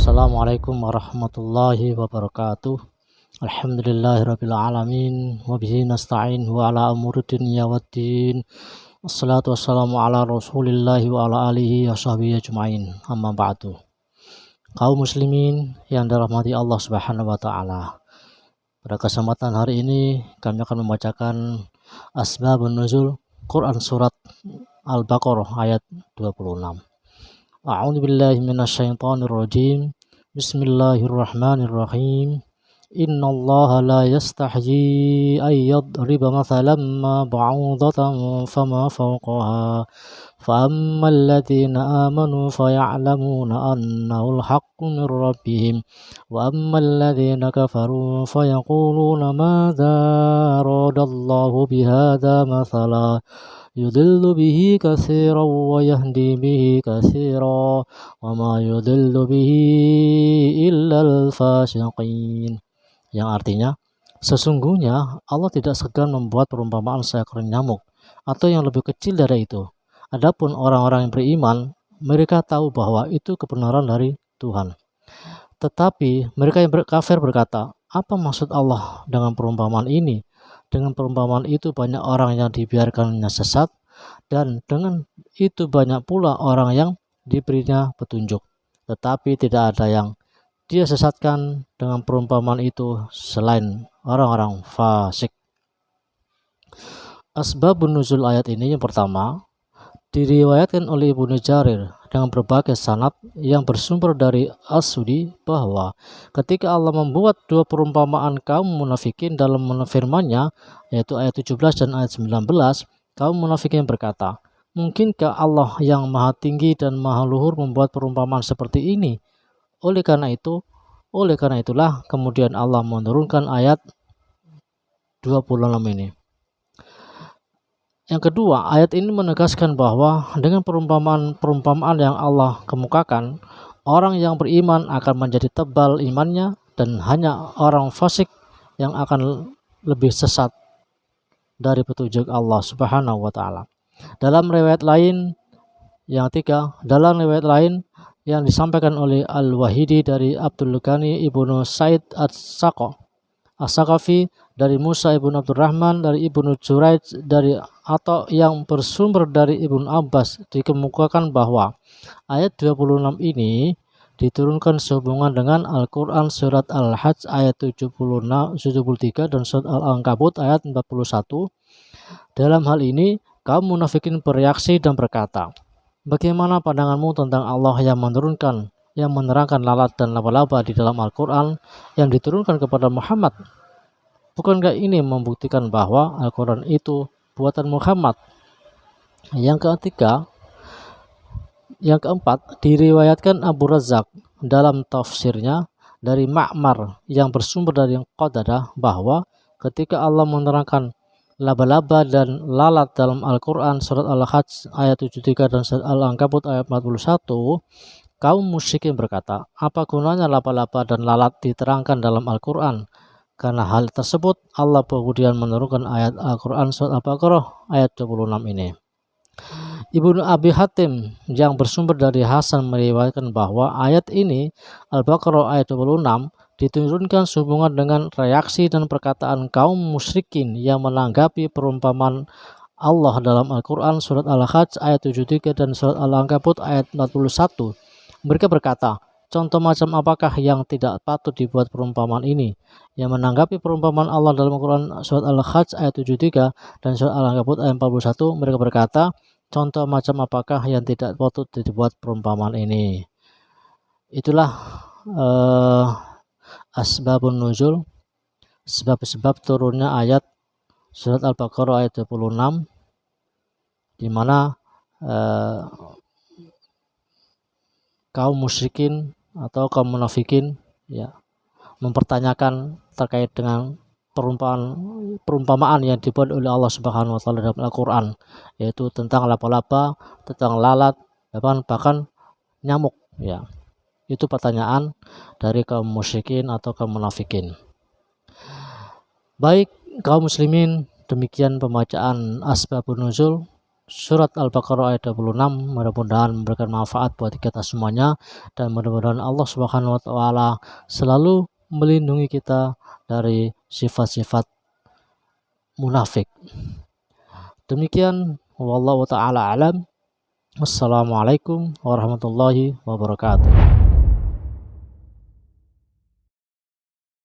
Assalamualaikum warahmatullahi wabarakatuh. Alhamdulillahirabbil alamin wa bihi nasta'in wa ala umuri dunya waddin. Wassalatu wassalamu ala Rasulillah wa ala alihi washabihi ajmain. Amma ba'du. Kaum muslimin yang dirahmati Allah Subhanahu wa taala. Pada kesempatan hari ini kami akan membacakan asbabun nuzul Quran surat Al-Baqarah ayat 26. A'udzu billahi minasyaitonir rajim. Bismillahirrahmanirrahim. Innallaha la yastahyi ay yadriba mathalan ma ba'udatan fama fawqaha. Fa ammal ladzina amanu faya'lamuna annahu al-haqqu min rabbihim wa ammal ladzina kafaru fayaquluna madza aradallahu bihadza mathala yudillu bihi katsiran wa yahdi bihi katsiran wa ma yudillu bihi illal fasiqin. Yang artinya, sesungguhnya Allah tidak segan membuat perumpamaan seekor nyamuk atau yang lebih kecil dari itu. Adapun orang-orang yang beriman, mereka tahu bahwa itu kebenaran dari Tuhan. Tetapi mereka yang kafir berkata, apa maksud Allah dengan perumpamaan ini? Dengan perumpamaan itu banyak orang yang dibiarkannya sesat, dan dengan itu banyak pula orang yang diberinya petunjuk. Tetapi tidak ada yang dia sesatkan dengan perumpamaan itu selain orang-orang fasik. Asbabun nuzul ayat ini yang pertama, diriwayatkan oleh Ibnu Jarir dengan berbagai sanad yang bersumber dari As-Sudi bahwa ketika Allah membuat dua perumpamaan kaum munafikin dalam firman-Nya, yaitu ayat 17 dan ayat 19, kaum munafikin berkata, mungkinkah Allah yang maha tinggi dan maha luhur membuat perumpamaan seperti ini? Oleh karena itulah kemudian Allah menurunkan ayat 26 ini. Yang kedua, ayat ini menegaskan bahwa dengan perumpamaan yang Allah kemukakan, orang yang beriman akan menjadi tebal imannya dan hanya orang fasik yang akan lebih sesat dari petunjuk Allah Subhanahu wa taala. Dalam riwayat lain yang disampaikan oleh Al-Wahidi dari Abdul Ghani Ibnu Said As-Saqafi, dari Musa ibnu Abdurrahman, dari Ibnu Juraij, dari Atha yang bersumber dari Ibnu Abbas, dikemukakan bahwa ayat 26 ini diturunkan sehubungan dengan Al-Quran surat Al-Hajj ayat 73 dan surat Al-Ankabut ayat 41. Dalam hal ini, kaum munafikin bereaksi dan berkata, bagaimana pandanganmu tentang Allah yang menerangkan lalat dan laba-laba di dalam Al-Quran yang diturunkan kepada Muhammad? Bukankah ini membuktikan bahwa Al-Quran itu buatan Muhammad? Yang keempat, diriwayatkan Abu Razzaq dalam tafsirnya dari Ma'mar yang bersumber dari Qatadah bahwa ketika Allah menerangkan laba-laba dan lalat dalam Al-Quran surat Al-Hajj ayat 73 dan surat Al-Ankabut ayat 41, kaum musyrikin berkata, apa gunanya laba-laba dan lalat diterangkan dalam Al-Quran? Karena hal tersebut, Allah kemudian menurunkan ayat Al-Quran surat Al-Baqarah ayat 26 ini. Ibnu Abi Hatim yang bersumber dari Hasan meriwayatkan bahwa ayat ini, Al-Baqarah ayat 26, diturunkan sehubungan dengan reaksi dan perkataan kaum musyrikin yang menanggapi perumpamaan Allah dalam Al-Quran surat Al-Hajj ayat 73 dan surat Al-Ankabut ayat 41. Mereka berkata, contoh macam apakah yang tidak patut dibuat perumpamaan ini? Yang menanggapi perumpamaan Allah dalam Al-Quran surat Al-Hajj ayat 73 dan surat Al-Ankabut ayat 41, mereka berkata, contoh macam apakah yang tidak patut dibuat perumpamaan ini? Itulah asbabun nuzul, sebab-sebab turunnya ayat surat Al-Baqarah ayat 26, di mana kaum musyrikin atau kaum munafikin mempertanyakan terkait dengan perumpamaan yang dibuat oleh Allah Subhanahu wa taala dalam Al-Qur'an, yaitu tentang laba-laba, tentang lalat, bahkan nyamuk, Itu pertanyaan dari kaum musyrikin atau kaum munafikin. Baik kaum muslimin, demikian pembacaan asbabun nuzul surat Al-Baqarah ayat 26. Mudah-mudahan memberikan manfaat buat kita semuanya, dan mudah-mudahan Allah Subhanahu wa taala selalu melindungi kita dari sifat-sifat munafik. Demikian, wallahu taala alam. Wassalamualaikum warahmatullahi wabarakatuh.